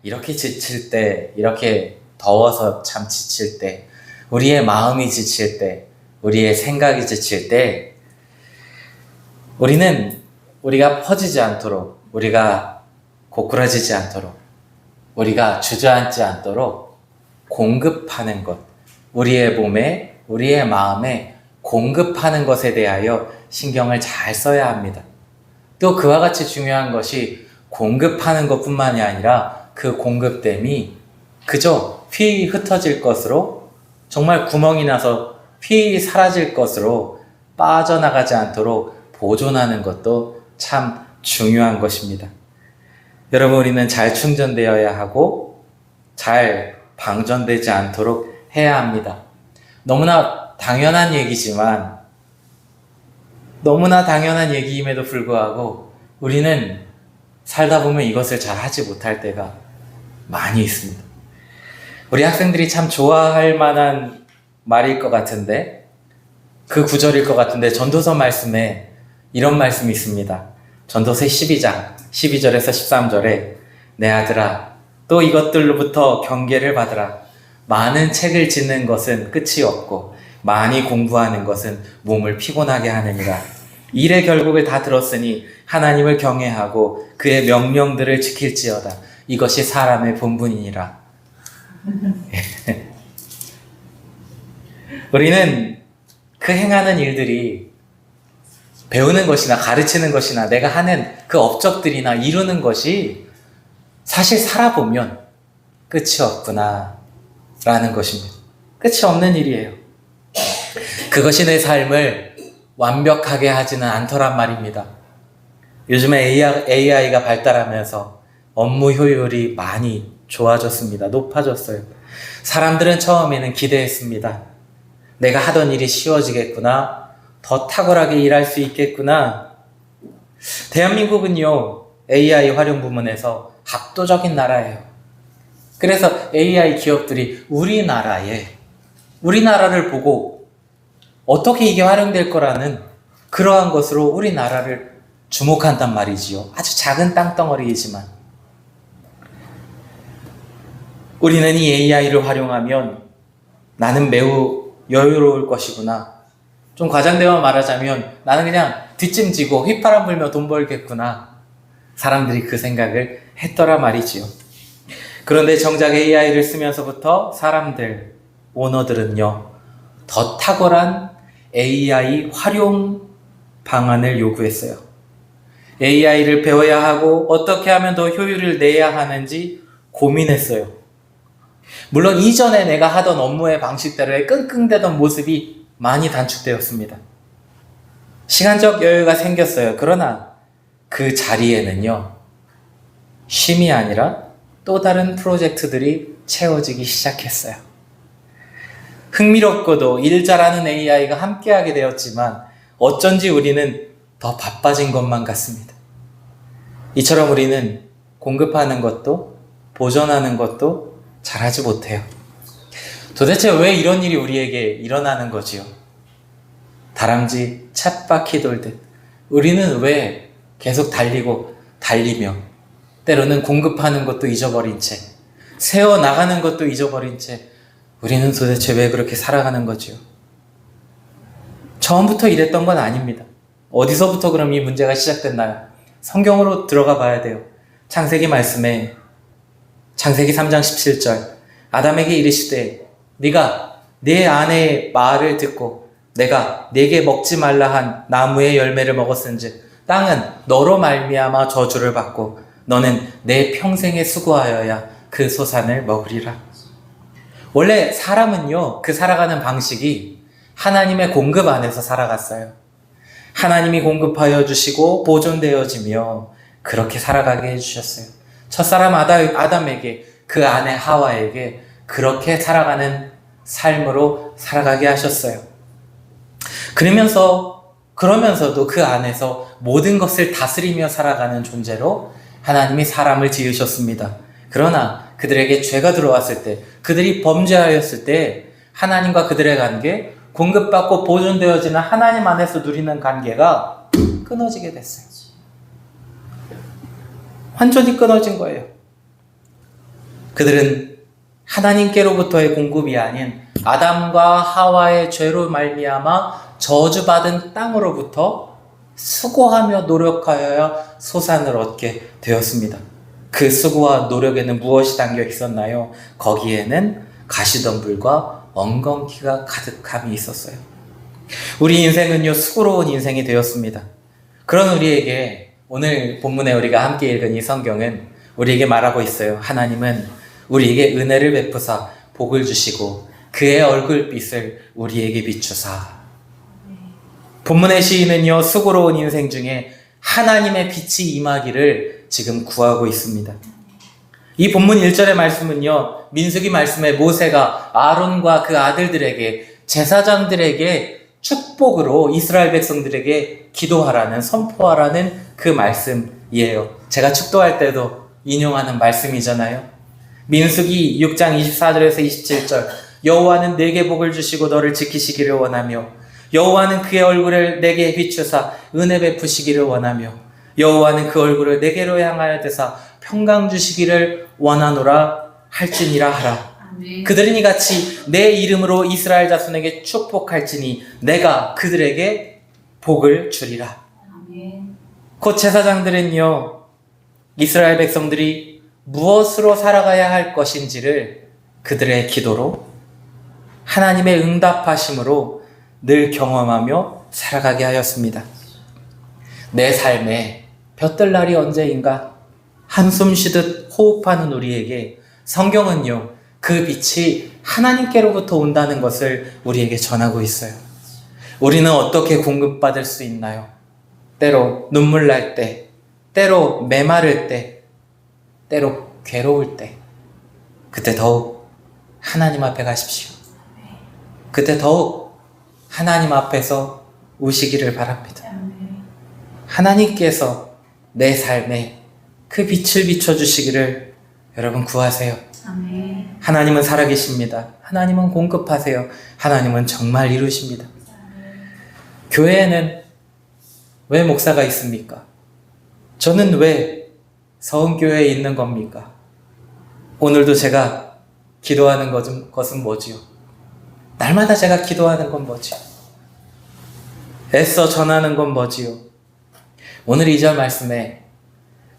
이렇게 지칠 때, 이렇게 더워서 참 지칠 때, 우리의 마음이 지칠 때, 우리의 생각이 지칠 때, 우리가 퍼지지 않도록, 우리가 고꾸라지지 않도록, 우리가 주저앉지 않도록 공급하는 것, 우리의 몸에, 우리의 마음에 공급하는 것에 대하여 신경을 잘 써야 합니다. 또 그와 같이 중요한 것이 공급하는 것뿐만이 아니라 그 공급됨이 그저 휘 흩어질 것으로, 정말 구멍이 나서 휘 사라질 것으로 빠져나가지 않도록 보존하는 것도 참 중요한 것입니다. 여러분, 우리는 잘 충전되어야 하고 잘 방전되지 않도록 해야 합니다. 너무나 당연한 얘기지만, 너무나 당연한 얘기임에도 불구하고 우리는 살다 보면 이것을 잘 하지 못할 때가 많이 있습니다. 우리 학생들이 참 좋아할 만한 말일 것 같은데, 그 구절일 것 같은데, 전도서 말씀에 이런 말씀이 있습니다. 전도서 12장 12절에서 13절에 내 아들아, 또 이것들로부터 경계를 받으라. 많은 책을 짓는 것은 끝이 없고 많이 공부하는 것은 몸을 피곤하게 하느니라. 일의 결국을 다 들었으니 하나님을 경외하고 그의 명령들을 지킬지어다. 이것이 사람의 본분이니라. 우리는 그 행하는 일들이, 배우는 것이나 가르치는 것이나 내가 하는 그 업적들이나 이루는 것이 사실 살아보면 끝이 없구나 라는 것입니다. 끝이 없는 일이에요. 그것이 내 삶을 완벽하게 하지는 않더란 말입니다. 요즘에 AI가 발달하면서 업무 효율이 많이 좋아졌습니다. 높아졌어요. 사람들은 처음에는 기대했습니다. 내가 하던 일이 쉬워지겠구나. 더 탁월하게 일할 수 있겠구나. 대한민국은요, AI 활용 부문에서 압도적인 나라예요. 그래서 AI 기업들이 우리나라를 보고 어떻게 이게 활용될 거라는 그러한 것으로 우리나라를 주목한단 말이지요. 아주 작은 땅덩어리이지만 우리는 이 AI를 활용하면 나는 매우 여유로울 것이구나. 좀 과장되어 말하자면 나는 그냥 뒷짐지고 휘파람 불며 돈 벌겠구나. 사람들이 그 생각을 했더라 말이지요. 그런데 정작 AI를 쓰면서부터 사람들, 오너들은요, 더 탁월한 AI 활용 방안을 요구했어요. AI를 배워야 하고 어떻게 하면 더 효율을 내야 하는지 고민했어요. 물론 이전에 내가 하던 업무의 방식대로의 끙끙대던 모습이 많이 단축되었습니다. 시간적 여유가 생겼어요. 그러나 그 자리에는요, 쉼이 아니라 또 다른 프로젝트들이 채워지기 시작했어요. 흥미롭고도 일 잘하는 AI가 함께하게 되었지만 어쩐지 우리는 더 바빠진 것만 같습니다. 이처럼 우리는 공급하는 것도 보존하는 것도 잘하지 못해요. 도대체 왜 이런 일이 우리에게 일어나는 거지요? 다람쥐 쳇바퀴 돌듯 우리는 왜 계속 달리며 때로는 공급하는 것도 잊어버린 채, 세워나가는 것도 잊어버린 채 우리는 도대체 왜 그렇게 살아가는 거지요? 처음부터 이랬던 건 아닙니다. 어디서부터 그럼 이 문제가 시작됐나요? 성경으로 들어가 봐야 돼요. 창세기 말씀에 창세기 3장 17절 아담에게 이르시되 네가 내 아내의 말을 듣고 내가 네게 먹지 말라 한 나무의 열매를 먹었은즉 땅은 너로 말미암아 저주를 받고 너는 내 평생에 수고하여야 그 소산을 먹으리라. 원래 사람은요, 그 살아가는 방식이 하나님의 공급 안에서 살아갔어요. 하나님이 공급하여 주시고 보존되어지며 그렇게 살아가게 해주셨어요. 첫사람 아담에게, 그 아내 하와에게 그렇게 살아가는 삶으로 살아가게 하셨어요. 그러면서도 그 안에서 모든 것을 다스리며 살아가는 존재로 하나님이 사람을 지으셨습니다. 그러나 그들에게 죄가 들어왔을 때, 그들이 범죄하였을 때 하나님과 그들의 관계, 공급받고 보존되어지는 하나님 안에서 누리는 관계가 끊어지게 됐어요. 완전히 끊어진 거예요. 그들은 하나님께로부터의 공급이 아닌 아담과 하와의 죄로 말미암아 저주받은 땅으로부터 수고하며 노력하여야 소산을 얻게 되었습니다. 그 수고와 노력에는 무엇이 담겨 있었나요? 거기에는 가시덤불과 엉겅퀴가 가득함이 있었어요. 우리 인생은요, 수고로운 인생이 되었습니다. 그런 우리에게 오늘 본문에 우리가 함께 읽은 이 성경은 우리에게 말하고 있어요. 하나님은 우리에게 은혜를 베푸사 복을 주시고 그의 얼굴빛을 우리에게 비추사. 본문의 시인은요, 수고로운 인생 중에 하나님의 빛이 임하기를 지금 구하고 있습니다. 이 본문 1절의 말씀은요, 민수기 말씀에 모세가 아론과 그 아들들에게, 제사장들에게 축복으로 이스라엘 백성들에게 기도하라는, 선포하라는 그 말씀이에요. 제가 축도할 때도 인용하는 말씀이잖아요. 민수기 6장 24절에서 27절, 여호와는 내게 복을 주시고 너를 지키시기를 원하며 여호와는 그의 얼굴을 내게 비추사 은혜 베푸시기를 원하며 여호와는 그 얼굴을 내게로 향하여 드사 평강 주시기를 원하노라 할지니라 하라. 아멘. 그들은 이같이 내 이름으로 이스라엘 자손에게 축복할지니 내가 그들에게 복을 주리라. 아멘. 곧 제사장들은요, 이스라엘 백성들이 무엇으로 살아가야 할 것인지를 그들의 기도로 하나님의 응답하심으로 늘 경험하며 살아가게 하였습니다. 내 삶에 볕들 날이 언제인가 한숨 쉬듯 호흡하는 우리에게 성경은요, 그 빛이 하나님께로부터 온다는 것을 우리에게 전하고 있어요. 우리는 어떻게 공급받을 수 있나요? 때로 눈물 날 때, 때로 메마를 때, 때로 괴로울 때, 그때 더욱 하나님 앞에 가십시오. 그때 더욱 하나님 앞에서 우시기를 바랍니다. 하나님께서 내 삶에 그 빛을 비춰주시기를 여러분 구하세요. 아멘. 하나님은 살아계십니다. 하나님은 공급하세요. 하나님은 정말 이루십니다. 교회에는 왜 목사가 있습니까? 저는 왜 서은교회에 있는 겁니까? 오늘도 제가 기도하는 것은 뭐지요? 날마다 제가 기도하는 건 뭐지요? 애써 전하는 건 뭐지요? 오늘 2절 말씀에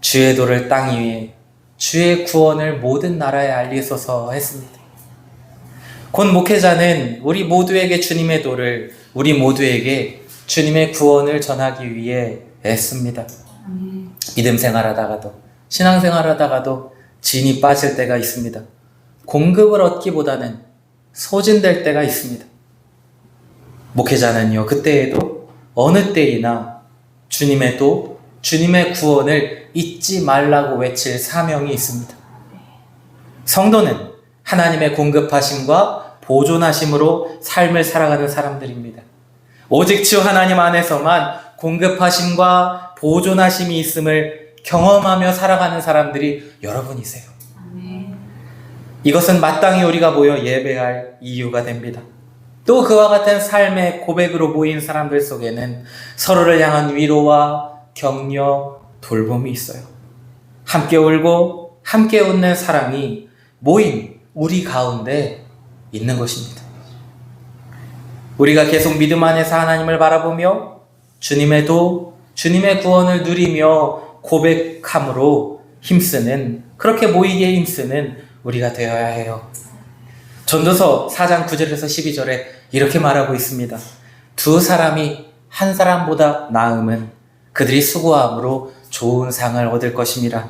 주의 도를 땅 위에 주의 구원을 모든 나라에 알리소서 했습니다. 곧 목회자는 우리 모두에게 주님의 도를, 우리 모두에게 주님의 구원을 전하기 위해 애씁니다. 믿음 생활하다가도, 신앙생활하다가도 진이 빠질 때가 있습니다. 공급을 얻기보다는 소진될 때가 있습니다. 목회자는요, 그때에도 어느 때이나 주님의 도, 주님의 구원을 잊지 말라고 외칠 사명이 있습니다. 성도는 하나님의 공급하심과 보존하심으로 삶을 살아가는 사람들입니다. 오직 주 하나님 안에서만 공급하심과 보존하심이 있음을 경험하며 살아가는 사람들이 여러분이세요. 아멘. 이것은 마땅히 우리가 모여 예배할 이유가 됩니다. 또 그와 같은 삶의 고백으로 모인 사람들 속에는 서로를 향한 위로와 격려, 돌봄이 있어요. 함께 울고 함께 웃는 사랑이 모인 우리 가운데 있는 것입니다. 우리가 계속 믿음 안에서 하나님을 바라보며 주님의 도, 주님의 구원을 누리며 고백함으로 힘쓰는, 그렇게 모이기에 힘쓰는 우리가 되어야 해요. 전도서 4장 9절에서 12절에 이렇게 말하고 있습니다. 두 사람이 한 사람보다 나음은 그들이 수고함으로 좋은 상을 얻을 것임이라.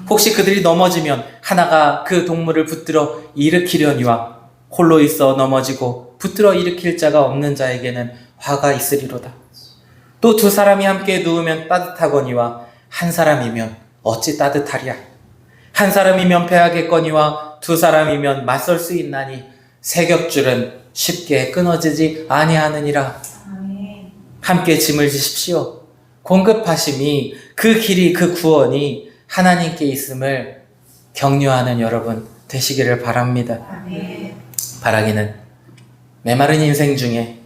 혹시 그들이 넘어지면 하나가 그 동물을 붙들어 일으키려니와 홀로 있어 넘어지고 붙들어 일으킬 자가 없는 자에게는 화가 있으리로다. 또 두 사람이 함께 누우면 따뜻하거니와 한 사람이면 어찌 따뜻하랴. 한 사람이면 패하겠거니와 두 사람이면 맞설 수 있나니 세 겹줄은 쉽게 끊어지지 아니하느니라. 아멘. 함께 짐을 지십시오. 공급하심이, 그 길이, 그 구원이 하나님께 있음을 격려하는 여러분 되시기를 바랍니다. 아멘. 바라기는 메마른 인생 중에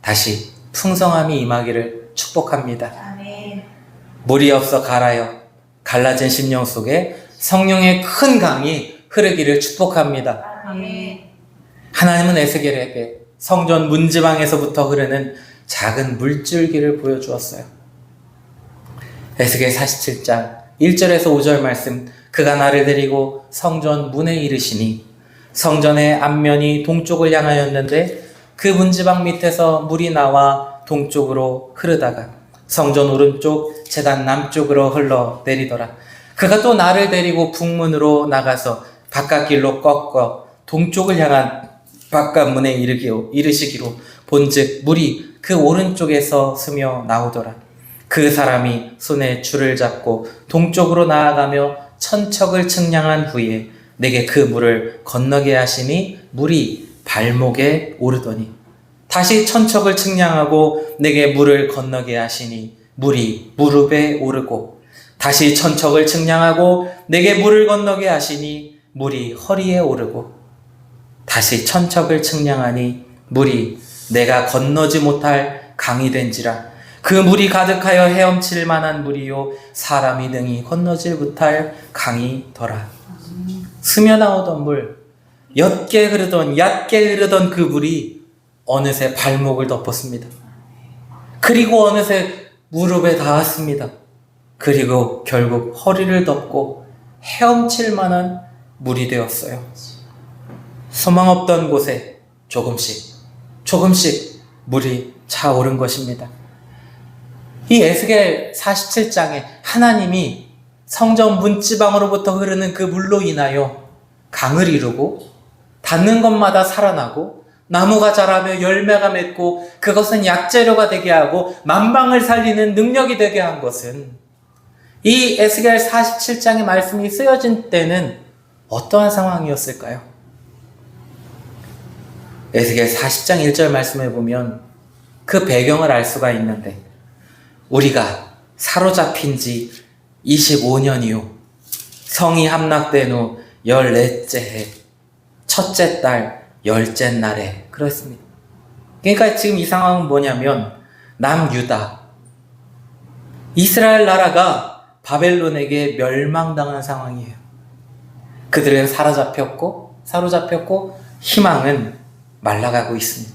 다시 풍성함이 임하기를 축복합니다. 아멘. 물이 없어 갈라진 심령 속에 성령의 큰 강이 흐르기를 축복합니다. 아멘. 하나님은 에스겔에게 성전 문지방에서부터 흐르는 작은 물줄기를 보여주었어요. 에스겔 47장 1절에서 5절 말씀, 그가 나를 데리고 성전 문에 이르시니 성전의 앞면이 동쪽을 향하였는데 그 문지방 밑에서 물이 나와 동쪽으로 흐르다가 성전 오른쪽 제단 남쪽으로 흘러 내리더라. 그가 또 나를 데리고 북문으로 나가서 바깥길로 꺾어 동쪽을 향한 바깥문에 이르시기로 본즉 물이 그 오른쪽에서 스며 나오더라. 그 사람이 손에 줄을 잡고 동쪽으로 나아가며 천척을 측량한 후에 내게 그 물을 건너게 하시니 물이 발목에 오르더니 다시 천척을 측량하고 내게 물을 건너게 하시니 물이 무릎에 오르고 다시 천척을 측량하고 내게 물을 건너게 하시니 물이 허리에 오르고 다시 천척을 측량하니 물이 내가 건너지 못할 강이 된지라. 그 물이 가득하여 헤엄칠 만한 물이요 사람이 능히 건너지 못할 강이더라. 스며 나오던 물, 얕게 흐르던 그 물이 어느새 발목을 덮었습니다. 그리고 어느새 무릎에 닿았습니다. 그리고 결국 허리를 덮고 헤엄칠 만한 물이 되었어요. 소망 없던 곳에 조금씩 물이 차오른 것입니다. 이 에스겔 47장에 하나님이 성전 문지방으로부터 흐르는 그 물로 인하여 강을 이루고 닿는 것마다 살아나고 나무가 자라며 열매가 맺고 그것은 약재료가 되게 하고 만방을 살리는 능력이 되게 한 것은 이 에스겔 47장의 말씀이 쓰여진 때는 어떠한 상황이었을까요? 에스겔 40장 1절 말씀에 보면 그 배경을 알 수가 있는데 우리가 사로잡힌 지 25년 이후 성이 함락된 후 14째 해 첫째 달 10째 날에 그렇습니다. 그러니까 지금 이 상황은 뭐냐면 남유다 이스라엘 나라가 바벨론에게 멸망당한 상황이에요. 그들은 사로잡혔고 희망은 말라가고 있습니다.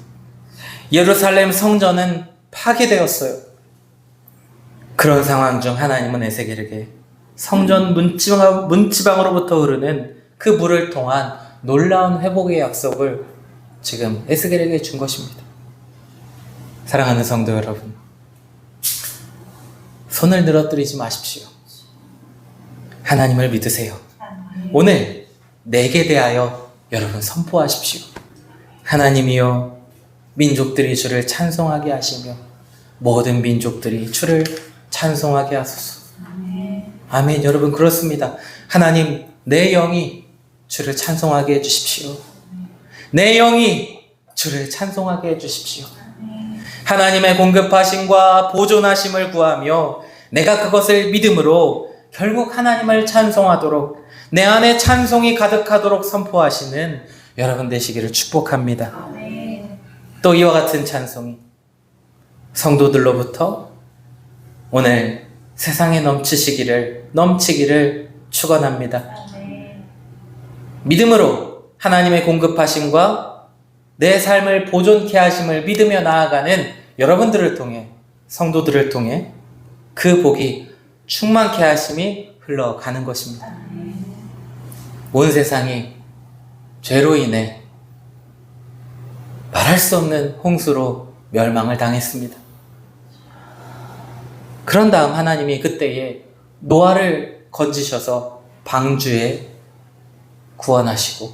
예루살렘 성전은 파괴되었어요. 그런 상황 중 하나님은 에스겔에게 성전 문지방으로부터 흐르는 그 물을 통한 놀라운 회복의 약속을 지금 에스겔에게 준 것입니다. 사랑하는 성도 여러분, 손을 늘어뜨리지 마십시오. 하나님을 믿으세요. 오늘 내게 대하여 여러분 선포하십시오. 하나님이여, 민족들이 주를 찬송하게 하시며 모든 민족들이 주를 찬송하게 하소서. 아멘. 여러분 그렇습니다. 하나님, 내 영이 주를 찬송하게 해주십시오. 내 영이 주를 찬송하게 해주십시오. 하나님의 공급하심과 보존하심을 구하며 내가 그것을 믿음으로 결국 하나님을 찬송하도록 내 안에 찬송이 가득하도록 선포하시는 여러분 되시기를 축복합니다. 또 이와 같은 찬송이 성도들로부터 오늘 세상에 넘치기를 축원합니다. 믿음으로 하나님의 공급하심과 내 삶을 보존케 하심을 믿으며 나아가는 여러분들을 통해 성도들을 통해 그 복이 충만케 하심이 흘러가는 것입니다. 온 세상이 죄로 인해 말할 수 없는 홍수로 멸망을 당했습니다. 그런 다음 하나님이 그때에 노아를 건지셔서 방주에 구원하시고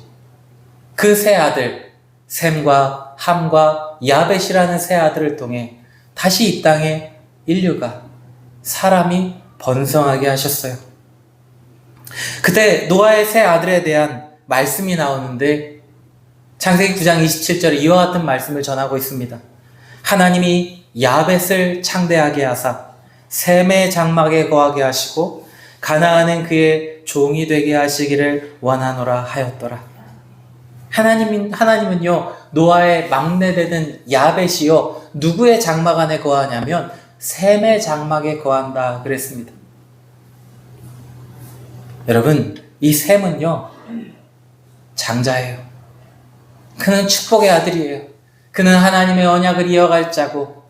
그 세 아들 셈과 함과 야벳이라는 세 아들을 통해 다시 이 땅에 인류가 사람이 번성하게 하셨어요. 그때 노아의 세 아들에 대한 말씀이 나오는데 창세기 9장 27절에 이와 같은 말씀을 전하고 있습니다. 하나님이 야벳을 창대하게 하사 셈의 장막에 거하게 하시고 가나안은 그의 종이 되게 하시기를 원하노라 하였더라. 하나님은요, 노아의 막내되는 야벳이요, 누구의 장막 안에 거하냐면 셈의 장막에 거한다 그랬습니다. 여러분, 이 셈은요, 장자예요. 그는 축복의 아들이에요. 그는 하나님의 언약을 이어갈 자고,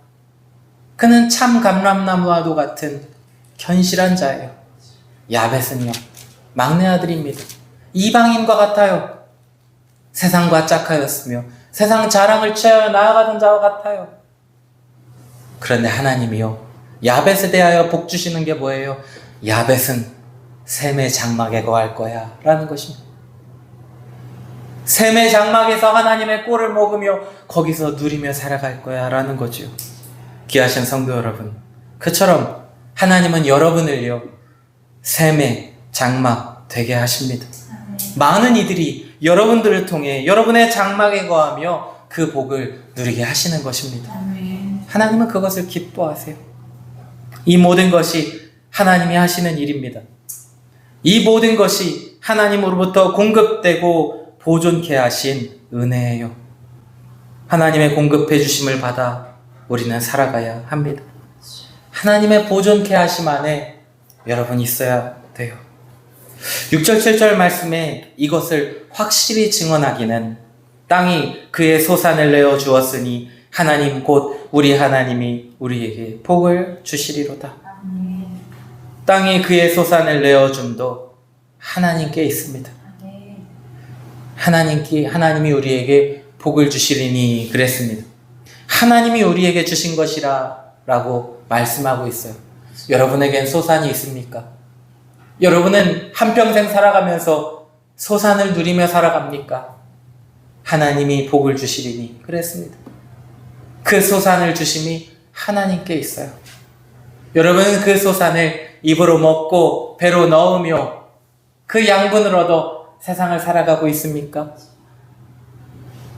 그는 참 감람나무와도 같은 견실한 자예요. 야벳은요, 막내 아들입니다. 이방인과 같아요. 세상과 짝하였으며 세상 자랑을 취하여 나아가던 자와 같아요. 그런데 하나님이요, 야벳에 대하여 복 주시는 게 뭐예요? 야벳은 셈의 장막에 거할 거야 라는 것입니다. 셈의 장막에서 하나님의 꼴을 먹으며 거기서 누리며 살아갈 거야 라는 거죠. 귀하신 성도 여러분, 그처럼 하나님은 여러분을요, 셈의 장막 되게 하십니다. 많은 이들이 여러분들을 통해 여러분의 장막에 거하며 그 복을 누리게 하시는 것입니다. 하나님은 그것을 기뻐하세요. 이 모든 것이 하나님이 하시는 일입니다. 이 모든 것이 하나님으로부터 공급되고 보존케 하신 은혜예요. 하나님의 공급해 주심을 받아 우리는 살아가야 합니다. 하나님의 보존케 하심 안에 여러분 있어야 돼요. 6절 7절 말씀에 이것을 확실히 증언하기는 땅이 그의 소산을 내어 주었으니 하나님 곧 우리 하나님이 우리에게 복을 주시리로다. 땅이 그의 소산을 내어 줌도 하나님께 있습니다. 하나님이 우리에게 복을 주시리니 그랬습니다. 하나님이 우리에게 주신 것이라 라고 말씀하고 있어요. 여러분에겐 소산이 있습니까? 여러분은 한평생 살아가면서 소산을 누리며 살아갑니까? 하나님이 복을 주시리니 그랬습니다. 그 소산을 주심이 하나님께 있어요. 여러분은 그 소산을 입으로 먹고 배로 넣으며 그 양분을 얻어 세상을 살아가고 있습니까?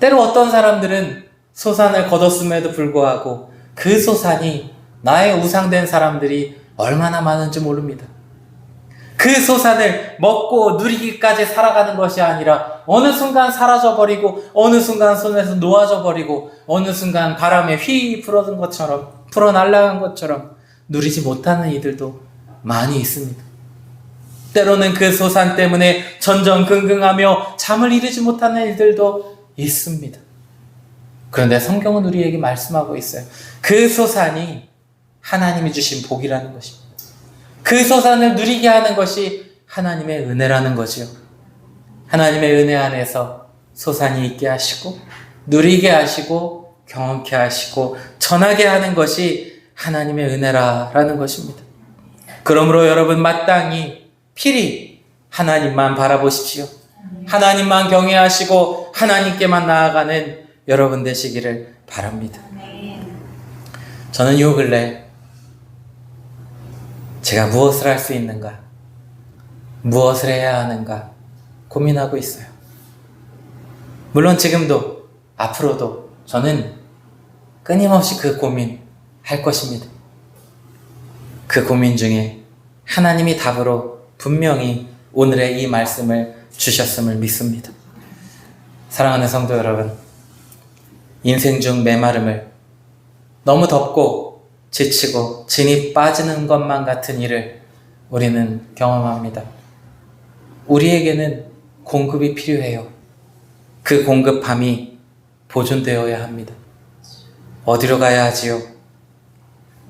때로 어떤 사람들은 소산을 거뒀음에도 불구하고 그 소산이 나의 우상된 사람들이 얼마나 많은지 모릅니다. 그 소산을 먹고 누리기까지 살아가는 것이 아니라 어느 순간 사라져버리고 어느 순간 손에서 놓아져버리고 어느 순간 바람에 휘 풀어든 것처럼 풀어 날아간 것처럼 누리지 못하는 이들도 많이 있습니다. 때로는 그 소산 때문에 전전긍긍하며 잠을 이루지 못하는 이들도 있습니다. 그런데 성경은 우리에게 말씀하고 있어요. 그 소산이 하나님이 주신 복이라는 것입니다. 그 소산을 누리게 하는 것이 하나님의 은혜라는 거지요. 하나님의 은혜 안에서 소산이 있게 하시고 누리게 하시고 경험케 하시고 전하게 하는 것이 하나님의 은혜라는 것입니다. 그러므로 여러분 마땅히 필히 하나님만 바라보십시오. 하나님만 경외하시고 하나님께만 나아가는 여러분 되시기를 바랍니다. 저는 요 근래 제가 무엇을 할 수 있는가, 무엇을 해야 하는가 고민하고 있어요. 물론 지금도 앞으로도 저는 끊임없이 그 고민 할 것입니다. 그 고민 중에 하나님이 답으로 분명히 오늘의 이 말씀을 주셨음을 믿습니다. 사랑하는 성도 여러분, 인생 중 메마름을 너무 덥고 지치고 진이 빠지는 것만 같은 일을 우리는 경험합니다. 우리에게는 공급이 필요해요. 그 공급함이 보존되어야 합니다. 어디로 가야 하지요?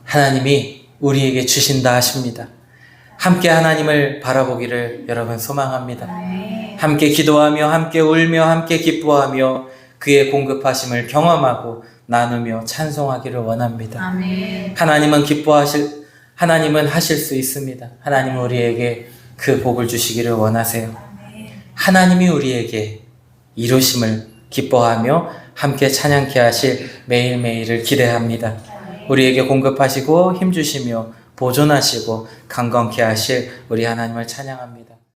하나님이 우리에게 주신다 하십니다. 함께 하나님을 바라보기를 여러분 소망합니다. 함께 기도하며 함께 울며 함께 기뻐하며 그의 공급하심을 경험하고 나누며 찬송하기를 원합니다. 아멘. 하나님은 하실 수 있습니다. 하나님은 우리에게 그 복을 주시기를 원하세요. 하나님이 우리에게 이루심을 기뻐하며 함께 찬양케 하실 매일매일을 기대합니다. 우리에게 공급하시고 힘주시며 보존하시고 강건케 하실 우리 하나님을 찬양합니다.